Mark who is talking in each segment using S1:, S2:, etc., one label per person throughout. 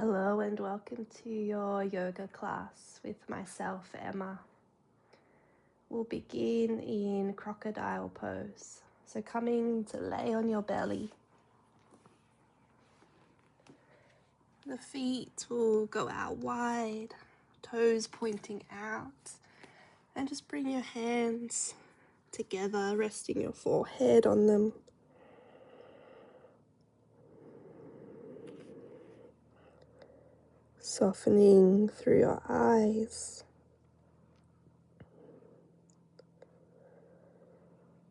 S1: Hello and welcome to your yoga class with myself, Emma. We'll begin in crocodile pose. So coming to lay on your belly. The feet will go out wide, toes pointing out, and just bring your hands together, resting your forehead on them. Softening through your eyes,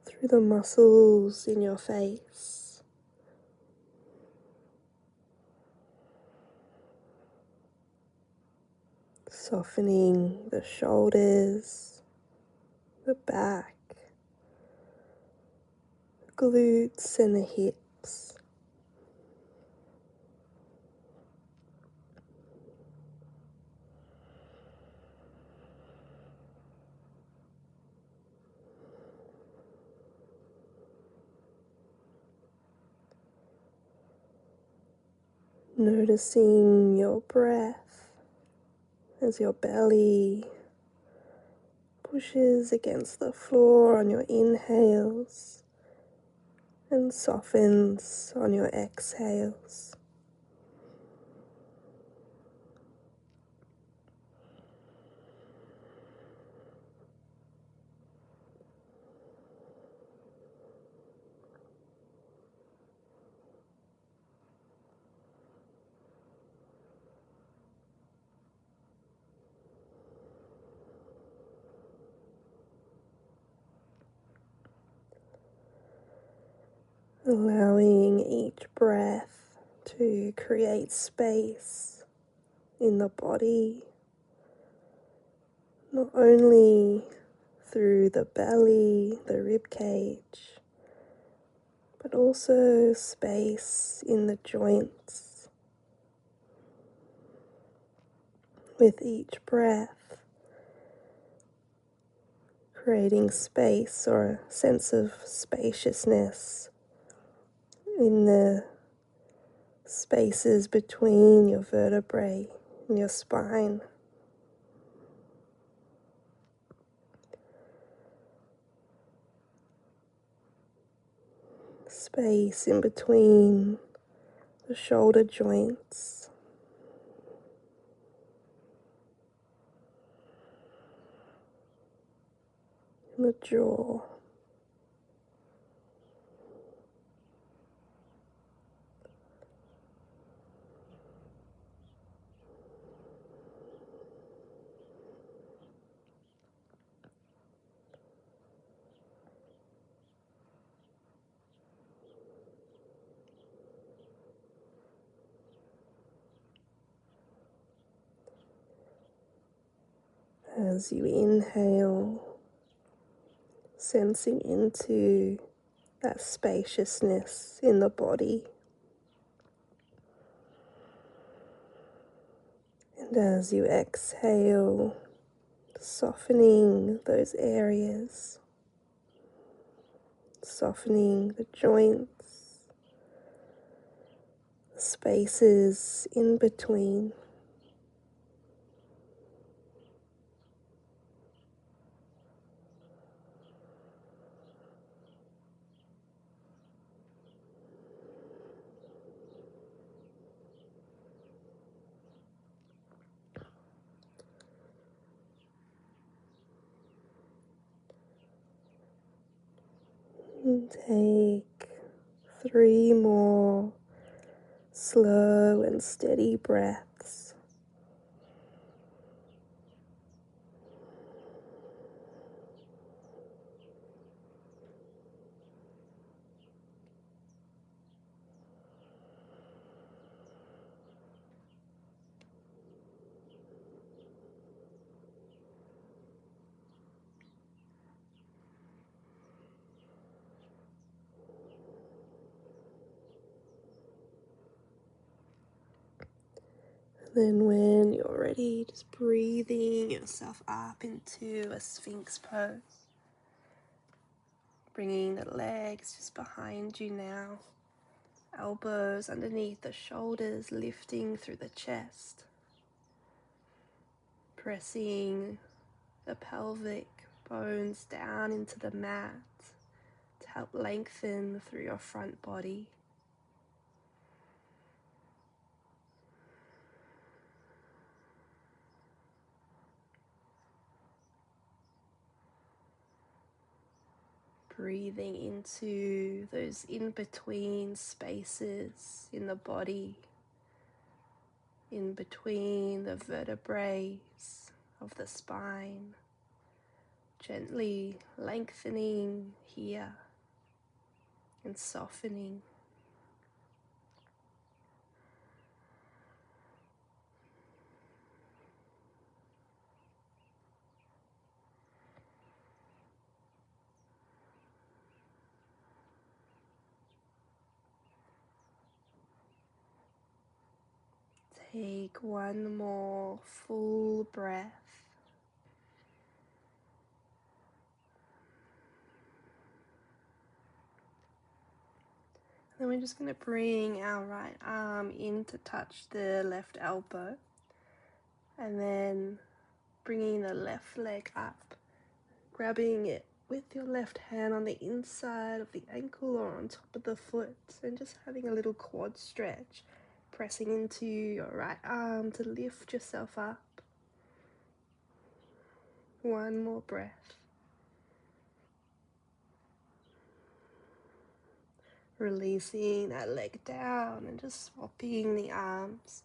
S1: through the muscles in your face. Softening the shoulders, the back, the glutes and the hips. Noticing your breath as your belly pushes against the floor on your inhales and softens on your exhales. Allowing each breath to create space in the body, not only through the belly, the rib cage, but also space in the joints. With each breath, creating space or a sense of spaciousness in the spaces between your vertebrae and your spine. Space in between the shoulder joints. And the jaw. As you inhale, sensing into that spaciousness in the body. And as you exhale, softening those areas, softening the joints, the spaces in between. And take 3 more slow and steady breaths. Then when you're ready, just breathing yourself up into a Sphinx pose. Bringing the legs just behind you now, Elbows underneath the shoulders, lifting through the chest. Pressing the pelvic bones down into the mat to help lengthen through your front body. Breathing into those in-between spaces in the body, in between the vertebrae of the spine, gently lengthening here and softening. Take one more full breath. Then we're just going to bring our right arm in to touch the left elbow. And then bringing the left leg up, grabbing it with your left hand on the inside of the ankle or on top of the foot. And just having a little quad stretch. Pressing into your right arm to lift yourself up. One more breath. Releasing that leg down and just swapping the arms.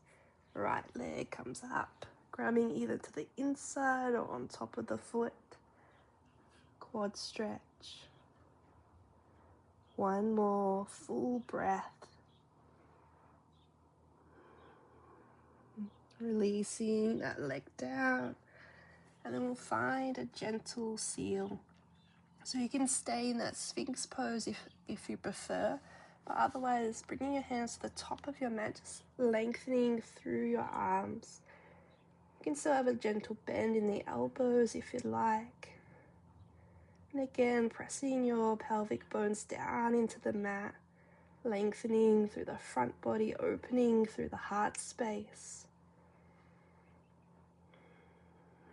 S1: Right leg comes up, grabbing either to the inside or on top of the foot. Quad stretch. One more full breath. Releasing that leg down, and then we'll find a gentle seal. So you can stay in that Sphinx pose if you prefer, but otherwise bringing your hands to the top of your mat, just lengthening through your arms. You can still have a gentle bend in the elbows if you'd like. And again, pressing your pelvic bones down into the mat, lengthening through the front body, opening through the heart space.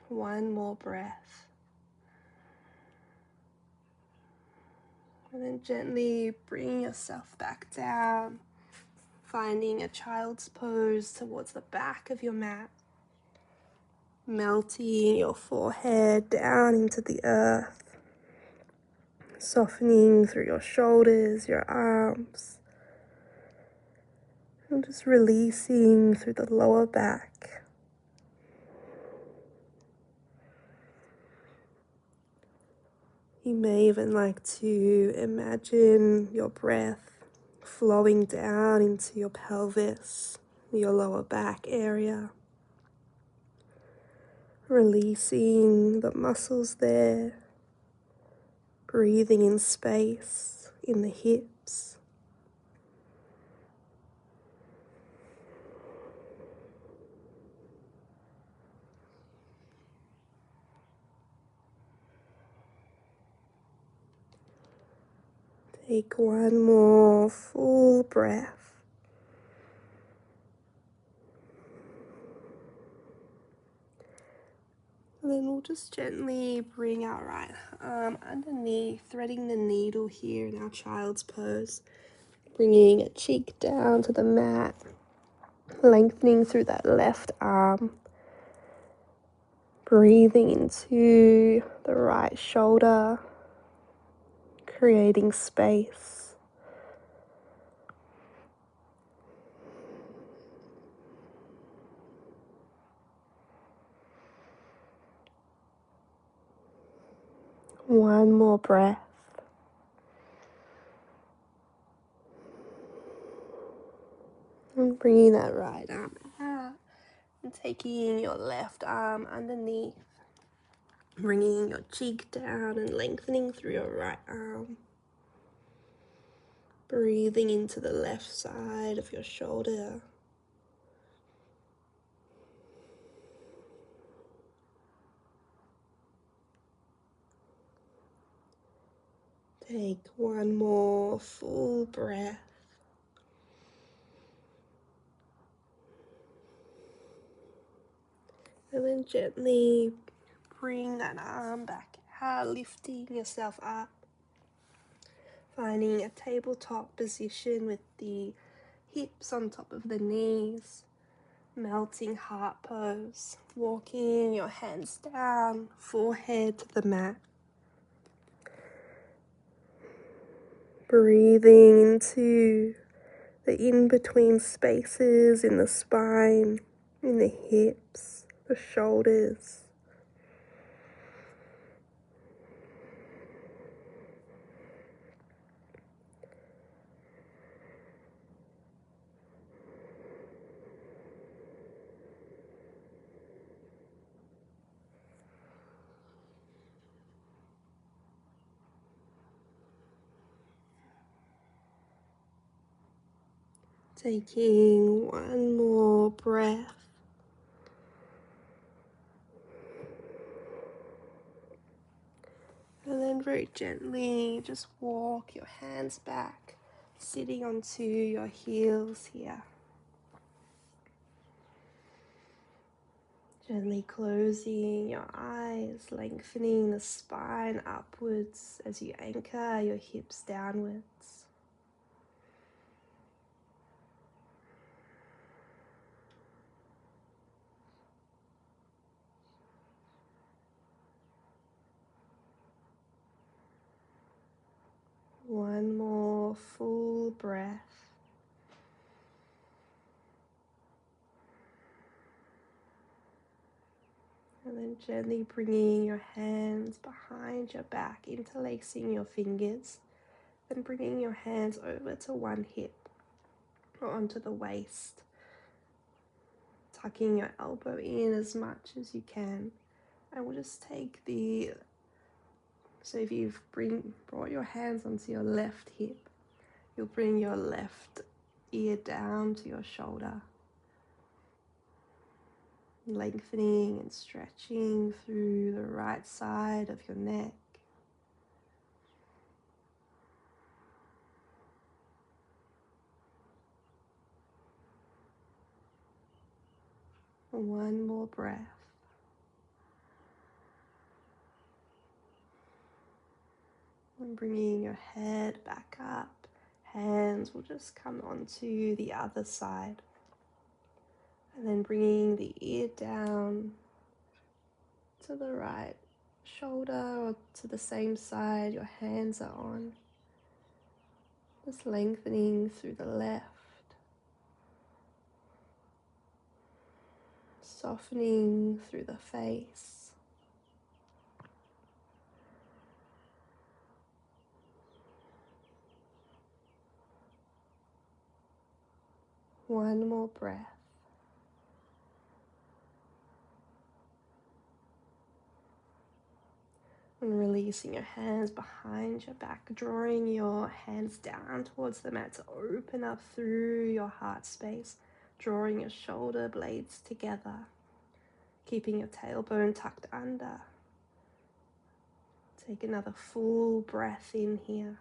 S1: One more breath. And then gently bring yourself back down, finding a child's pose towards the back of your mat. Melting your forehead down into the earth. Softening through your shoulders, your arms. And just releasing through the lower back. You may even like to imagine your breath flowing down into your pelvis, your lower back area. Releasing the muscles there. Breathing in space in the hips. Take one more full breath. And then we'll just gently bring our right arm underneath, threading the needle here in our child's pose. Bringing a cheek down to the mat, lengthening through that left arm. Breathing into the right shoulder, creating space. One more breath. And bringing that right arm out and taking your left arm underneath. Bringing your cheek down and lengthening through your right arm. Breathing into the left side of your shoulder. Take one more full breath. And then gently bring that arm back out, lifting yourself up. Finding a tabletop position with the hips on top of the knees. Melting heart pose. Walking your hands down, forehead to the mat. Breathing into the in-between spaces in the spine, in the hips, the shoulders. Taking one more breath. And then very gently just walk your hands back, sitting onto your heels here. Gently closing your eyes, lengthening the spine upwards as you anchor your hips downwards. One more full breath. And then gently bringing your hands behind your back, interlacing your fingers, and bringing your hands over to one hip or onto the waist, tucking your elbow in as much as you can. And we'll just take so if you've brought your hands onto your left hip, you'll bring your left ear down to your shoulder, lengthening and stretching through the right side of your neck. And one more breath. And bringing your head back up, hands will just come onto the other side. And then bringing the ear down to the right shoulder or to the same side your hands are on. Just lengthening through the left. Softening through the face. One more breath. And releasing your hands behind your back, drawing your hands down towards the mat to open up through your heart space, drawing your shoulder blades together, keeping your tailbone tucked under. Take another full breath in here.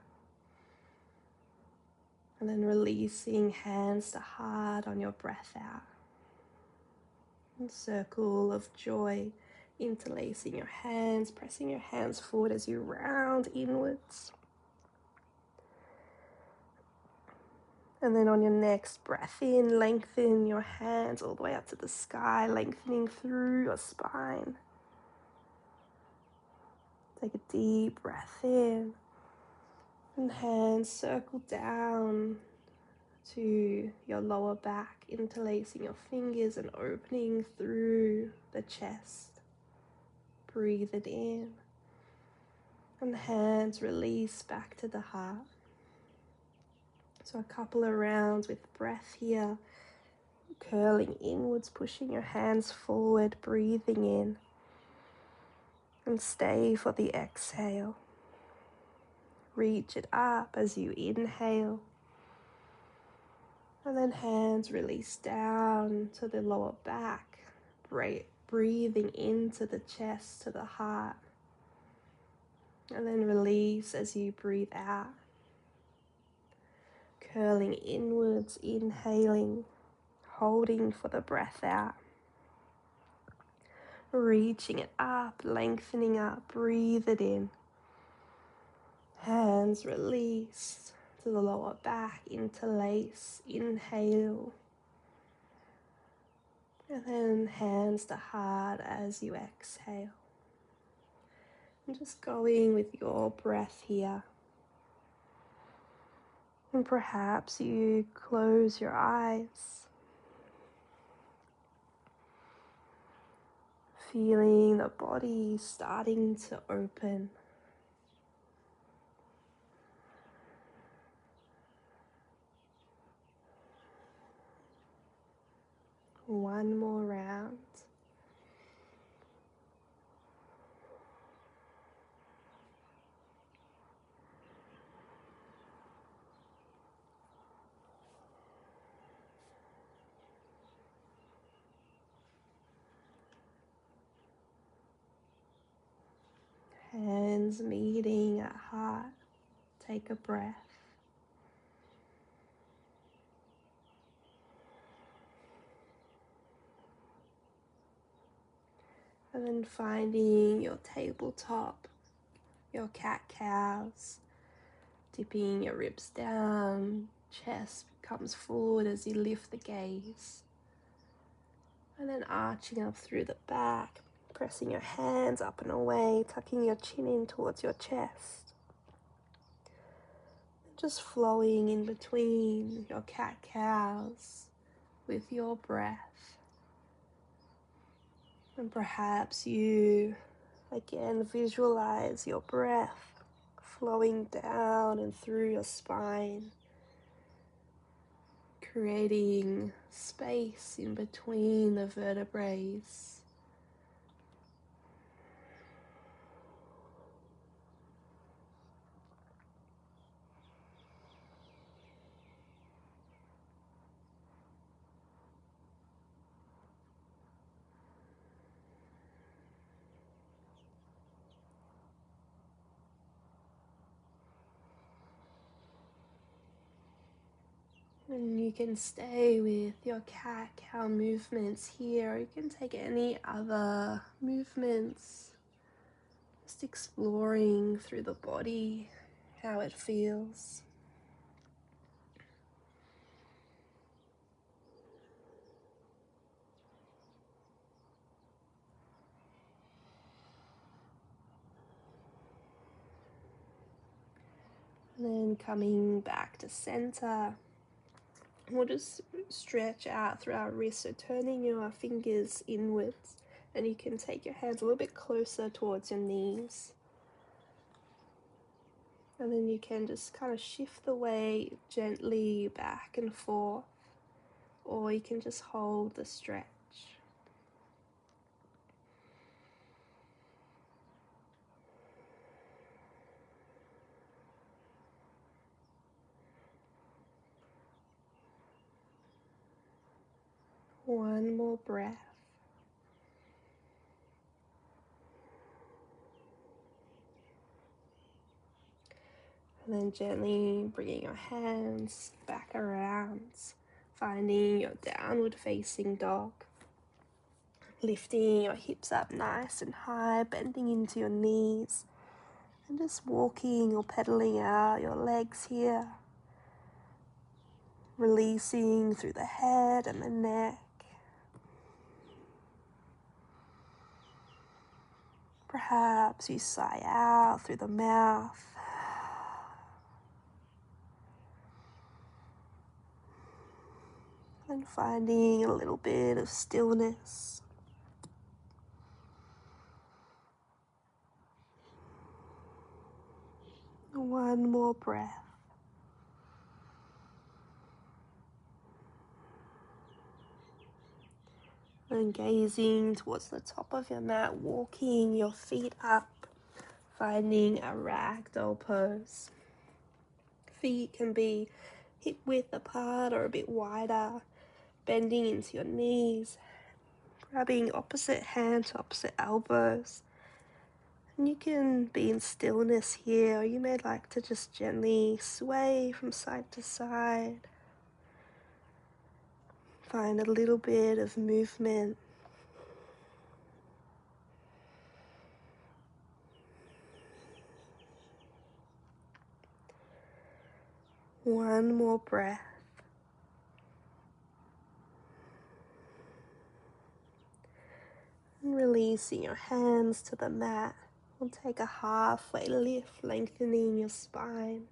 S1: And then releasing hands to heart on your breath out. And circle of joy, interlacing your hands, pressing your hands forward as you round inwards. And then on your next breath in, lengthen your hands all the way up to the sky, lengthening through your spine. Take a deep breath in. And hands circle down to your lower back, interlacing your fingers and opening through the chest. Breathe it in. And the hands release back to the heart. So a couple of rounds with breath here. Curling inwards, pushing your hands forward, breathing in. And stay for the exhale. Reach it up as you inhale. And then hands release down to the lower back. Breathing into the chest, to the heart. And then release as you breathe out. Curling inwards, inhaling, holding for the breath out. reaching it up, lengthening up, breathe it in. Hands release to the lower back, interlace, inhale. And then hands to heart as you exhale. And just going with your breath here. And perhaps you close your eyes, feeling the body starting to open. One more round. Hands meeting at heart. Take a breath. And then finding your tabletop, your cat-cows, dipping your ribs down, chest comes forward as you lift the gaze. And then arching up through the back, pressing your hands up and away, tucking your chin in towards your chest. Just flowing in between your cat-cows with your breath. And perhaps you again visualize your breath flowing down and through your spine, creating space in between the vertebrae. And you can stay with your cat-cow movements here, or you can take any other movements, just exploring through the body, how it feels. And then coming back to center, we'll just stretch out through our wrists, so turning your fingers inwards, and you can take your hands a little bit closer towards your knees. And then you can just kind of shift the weight gently back and forth, or you can just hold the stretch. One more breath. And then gently bringing your hands back around, finding your downward facing dog. Lifting your hips up nice and high, bending into your knees, and just walking or pedaling out your legs here. Releasing through the head and the neck. Perhaps you sigh out through the mouth. And finding a little bit of stillness. One more breath. And gazing towards the top of your mat, walking your feet up, finding a ragdoll pose. Feet can be hip width apart or a bit wider, bending into your knees, grabbing opposite hand to opposite elbows. And you can be in stillness here, or you may like to just gently sway from side to side. Find a little bit of movement. one more breath. And releasing your hands to the mat. We'll take a halfway lift, lengthening your spine.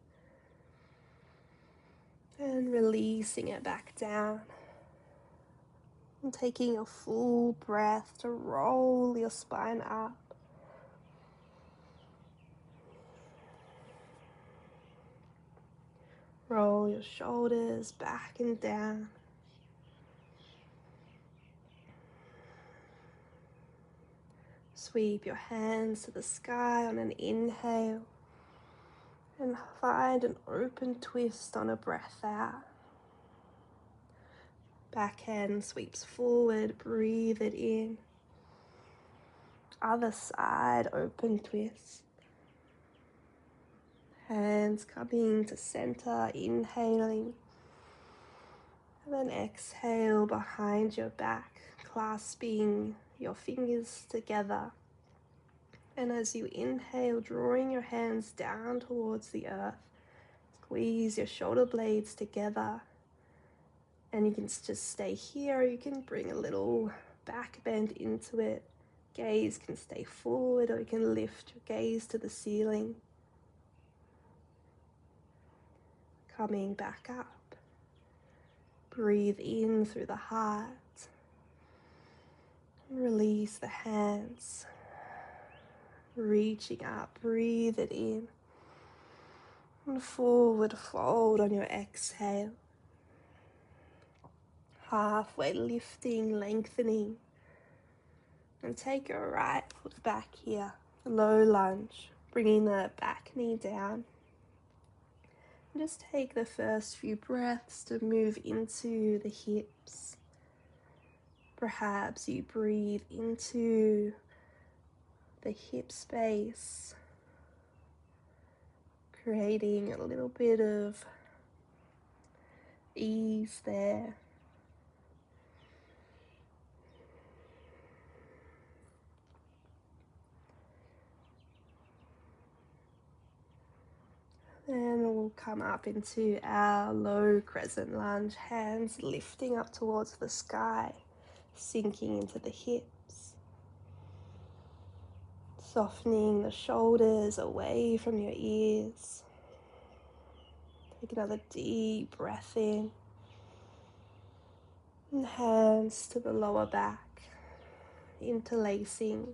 S1: And releasing it back down. And taking a full breath to roll your spine up. Roll your shoulders back and down. Sweep your hands to the sky on an inhale. And find an open twist on a breath out. Back hand sweeps forward, breathe it in. Other side, open twist. Hands coming to center, inhaling. And then exhale behind your back, clasping your fingers together. And as you inhale, drawing your hands down towards the earth, squeeze your shoulder blades together. And you can just stay here, you can bring a little back bend into it. Gaze can stay forward, or you can lift your gaze to the ceiling. Coming back up. Breathe in through the heart. Release the hands. Reaching up, breathe it in. And forward fold on your exhale. Halfway lifting, lengthening. And take your right foot back here. Low lunge, bringing the back knee down. And just take the first few breaths to move into the hips. Perhaps you breathe into the hip space, creating a little bit of ease there. Then we'll come up into our low crescent lunge, hands lifting up towards the sky, sinking into the hips. Softening the shoulders away from your ears. Take another deep breath in. And hands to the lower back, interlacing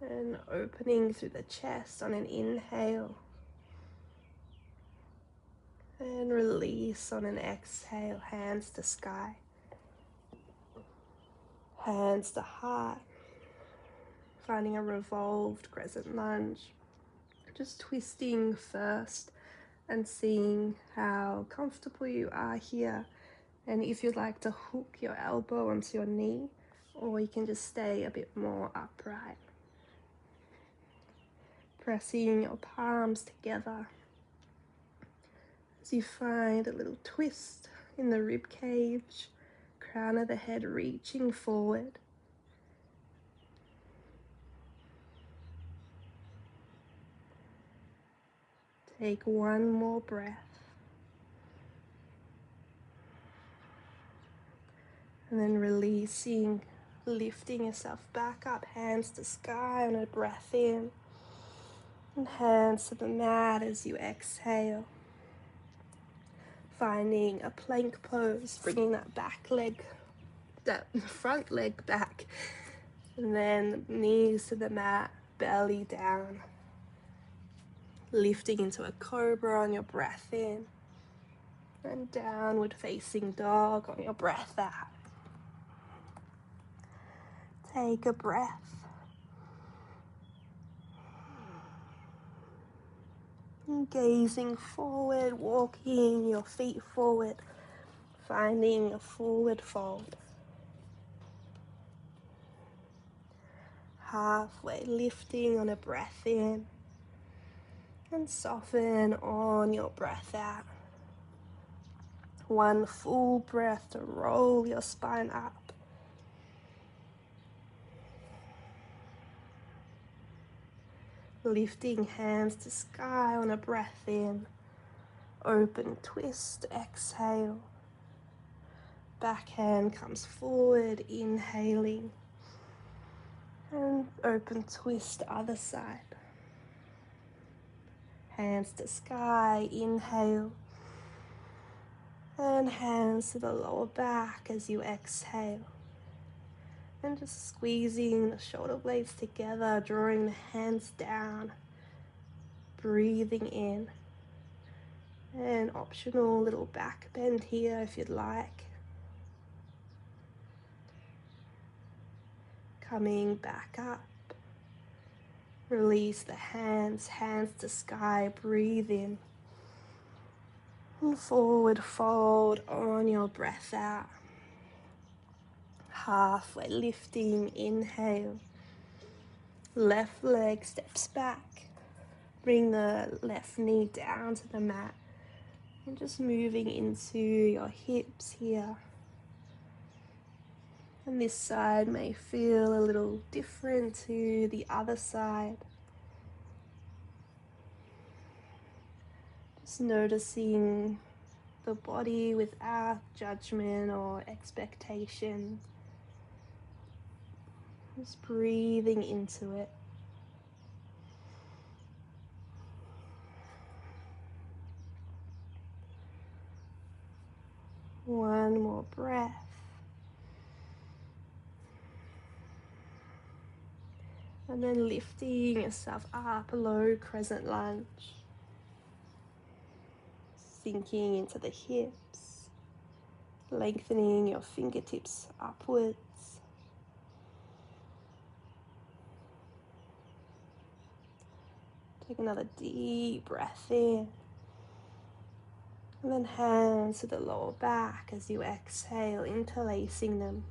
S1: and opening through the chest on an inhale. And release on an exhale, hands to sky. Hands to heart. Finding a revolved crescent lunge. Just twisting first and seeing how comfortable you are here. And if you'd like to hook your elbow onto your knee, or you can just stay a bit more upright. Pressing your palms together. As you find a little twist in the rib cage, crown of the head reaching forward. Take one more breath. And then releasing, lifting yourself back up, hands to sky on a breath in. And hands to the mat as you exhale. Finding a plank pose, bringing that back leg, that front leg back. And then knees to the mat, belly down. Lifting into a cobra on your breath in. And downward facing dog on your breath out. Take a breath. And gazing forward, walking your feet forward, finding a forward fold. Halfway lifting on a breath in. And soften on your breath out. One full breath to roll your spine up. Lifting hands to sky on a breath in. Open twist, exhale. Back hand comes forward, inhaling. And open twist, other side. Hands to sky, inhale. And hands to the lower back as you exhale. And just squeezing the shoulder blades together, drawing the hands down. Breathing in. An optional little back bend here if you'd like. Coming back up. Release the hands, hands to sky, breathe in. And forward fold on your breath out. Halfway lifting, inhale. Left leg steps back. Bring the left knee down to the mat. And just moving into your hips here. And this side may feel a little different to the other side. Just noticing the body without judgment or expectation. Just breathing into it. One more breath. And then lifting yourself up, low crescent lunge. Sinking into the hips, lengthening your fingertips upwards. Take another deep breath in. And then hands to the lower back as you exhale, interlacing them.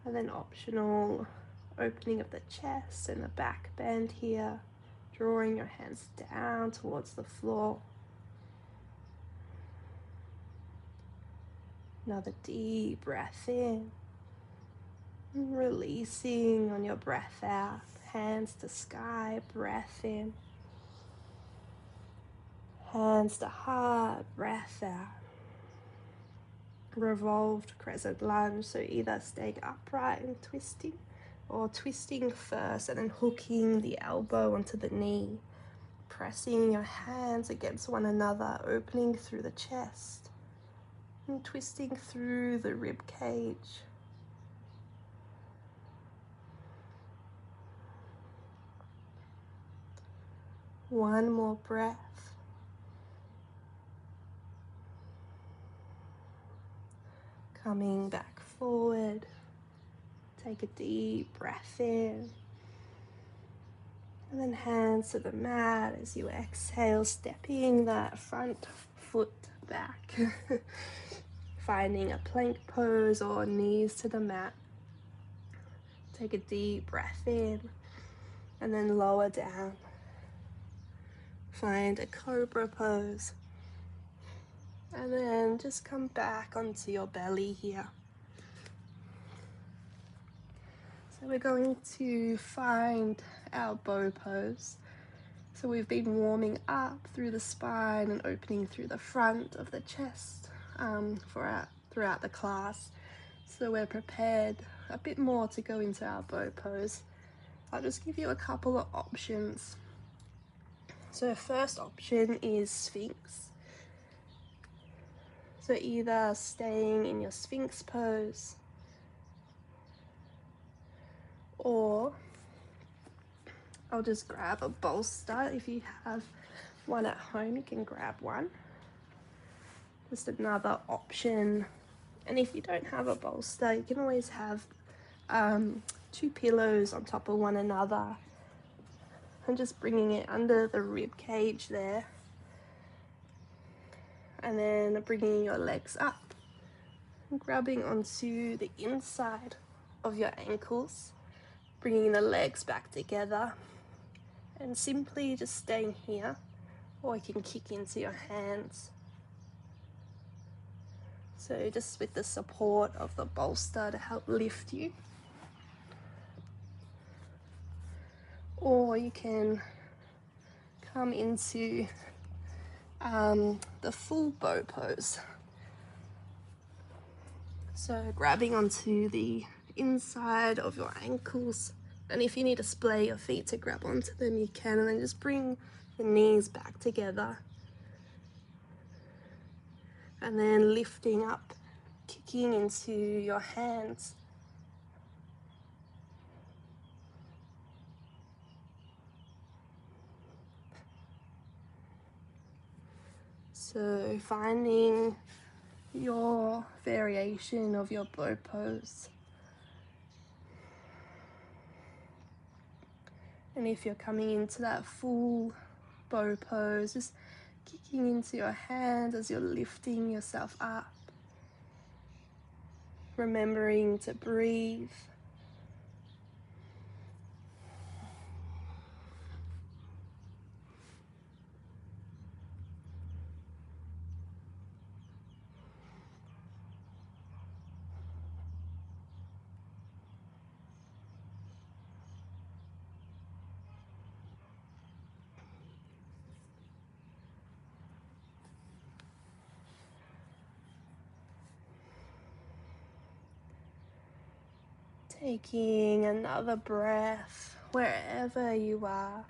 S1: And then optional opening of the chest and the back bend here, drawing your hands down towards the floor. Another deep breath in. And releasing on your breath out. Hands to sky, breath in. Hands to heart, breath out. Revolved crescent lunge, so either staying upright and twisting, or twisting first and then hooking the elbow onto the knee. Pressing your hands against one another, opening through the chest. And twisting through the rib cage. One more breath. Coming back forward. Take a deep breath in. And then hands to the mat as you exhale, stepping that front foot back. Finding a plank pose or knees to the mat. Take a deep breath in and then lower down. Find a cobra pose. And then just come back onto your belly here. So we're going to find our bow pose. So we've been warming up through the spine and opening through the front of the chest throughout the class. So we're prepared a bit more to go into our bow pose. I'll just give you a couple of options. So first option is Sphinx. So either staying in your Sphinx pose, or I'll just grab a bolster. If you have one at home, you can grab one. Just another option. And if you don't have a bolster, you can always have two pillows on top of one another. And just bringing it under the rib cage there. And then bringing your legs up. And grabbing onto the inside of your ankles. Bringing the legs back together. And simply just staying here. Or you can kick into your hands. So just with the support of the bolster to help lift you. Or you can come into the full bow pose. So grabbing onto the inside of your ankles, and if you need to splay your feet to grab onto them, you can, and then just bring the knees back together. And then lifting up, kicking into your hands. So finding your variation of your bow pose. And if you're coming into that full bow pose, just kicking into your hands as you're lifting yourself up. Remembering to breathe. Taking another breath wherever you are.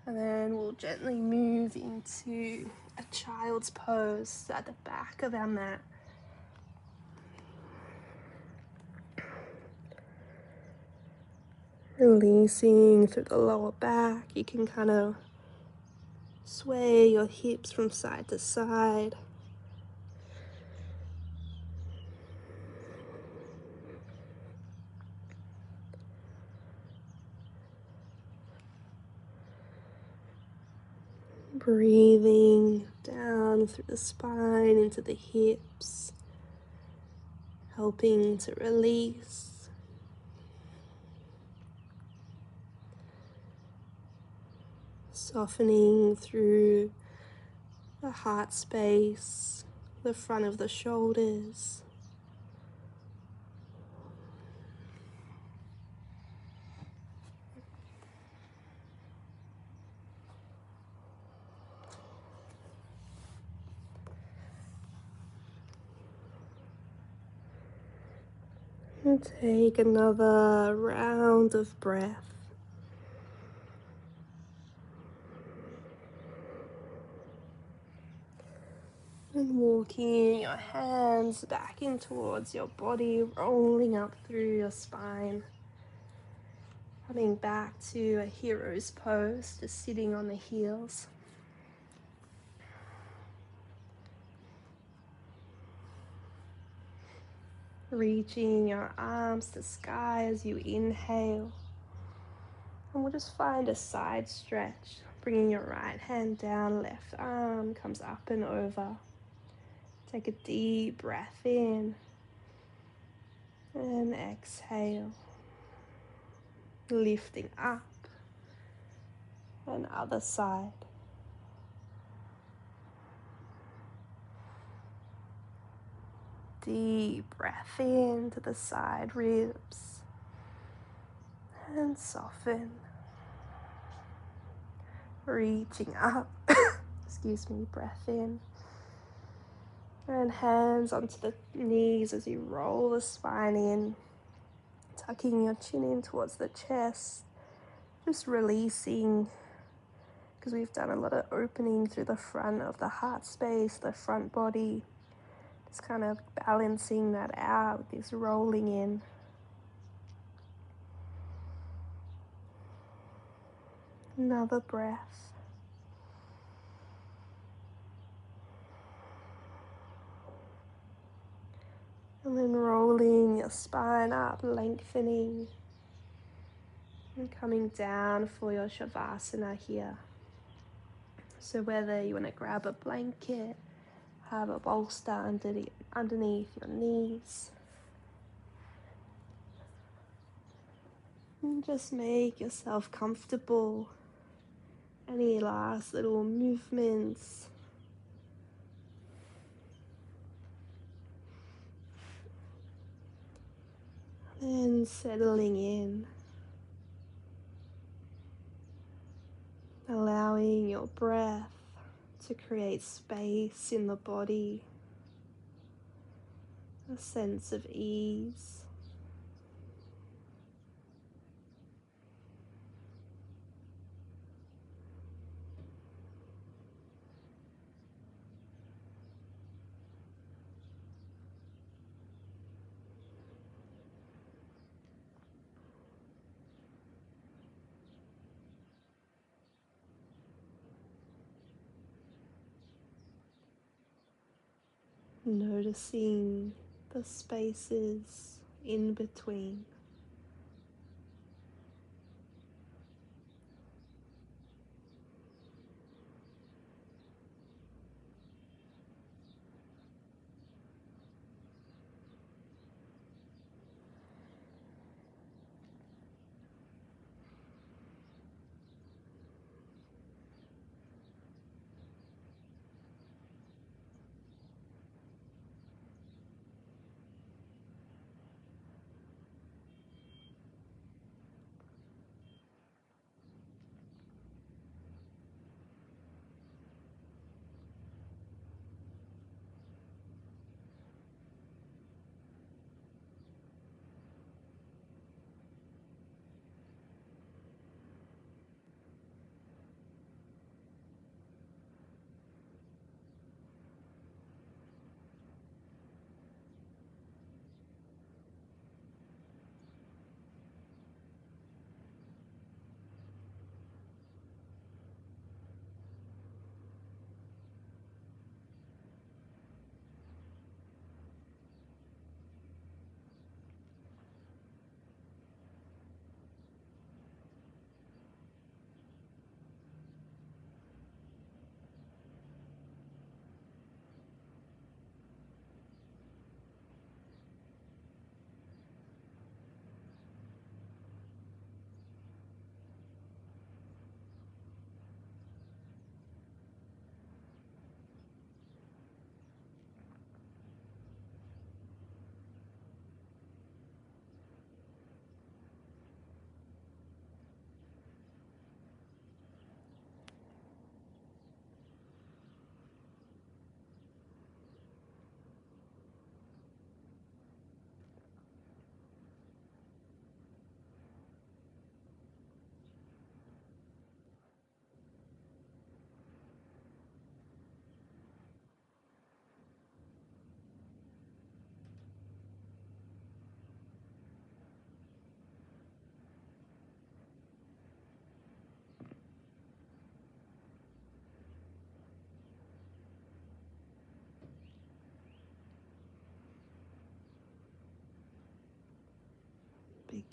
S1: And then we'll gently move into a child's pose at the back of our mat. Releasing through the lower back. You can kind of sway your hips from side to side. Breathing down through the spine into the hips, helping to release. Softening through the heart space, the front of the shoulders. And take another round of breath. And walking your hands back in towards your body, rolling up through your spine. Coming back to a hero's pose, just sitting on the heels. Reaching your arms to sky as you inhale. And we'll just find a side stretch. Bringing your right hand down, left arm comes up and over. Take a deep breath in. And exhale. Lifting up. And other side. Deep breath in to the side ribs. And soften. Reaching up. Excuse me, breath in. And hands onto the knees as you roll the spine in. Tucking your chin in towards the chest. Just releasing, because we've done a lot of opening through the front of the heart space, the front body. Just kind of balancing that out with this rolling in. Another breath. And then rolling your spine up, lengthening. And coming down for your Shavasana here. So whether you want to grab a blanket, have a bolster underneath your knees. And just make yourself comfortable. Any last little movements. And settling in. allowing your breath to create space in the body, a sense of ease. Noticing the spaces in between.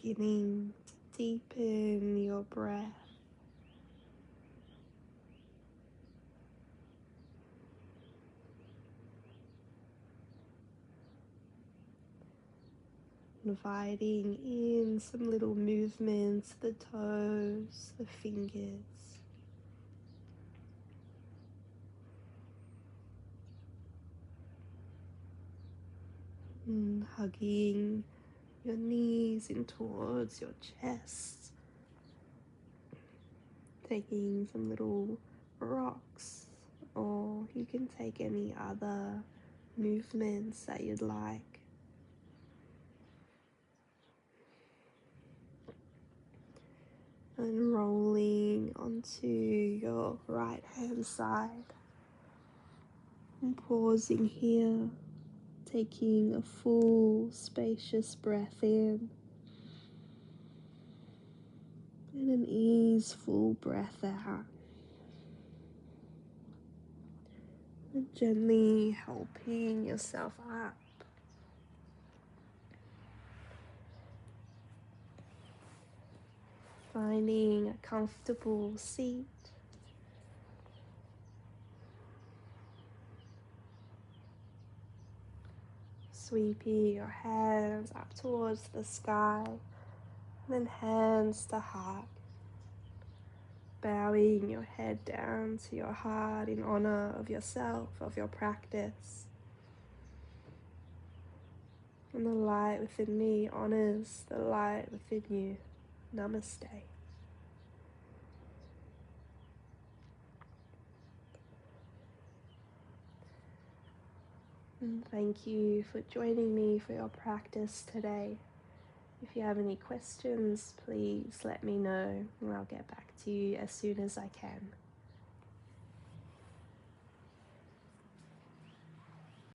S1: Beginning to deepen your breath, inviting in some little movements, the toes, the fingers, and hugging your knees in towards your chest, taking some little rocks, or you can take any other movements that you'd like. And rolling onto your right hand side, and pausing here, taking a full spacious breath in and an easeful breath out, and gently helping yourself up. Finding a comfortable seat, sweeping your hands up towards the sky, then hands to heart, bowing your head down to your heart in honor of yourself, of your practice. And the light within me honors the light within you. Namaste. And thank you for joining me for your practice today. If you have any questions, please let me know and I'll get back to you as soon as I can.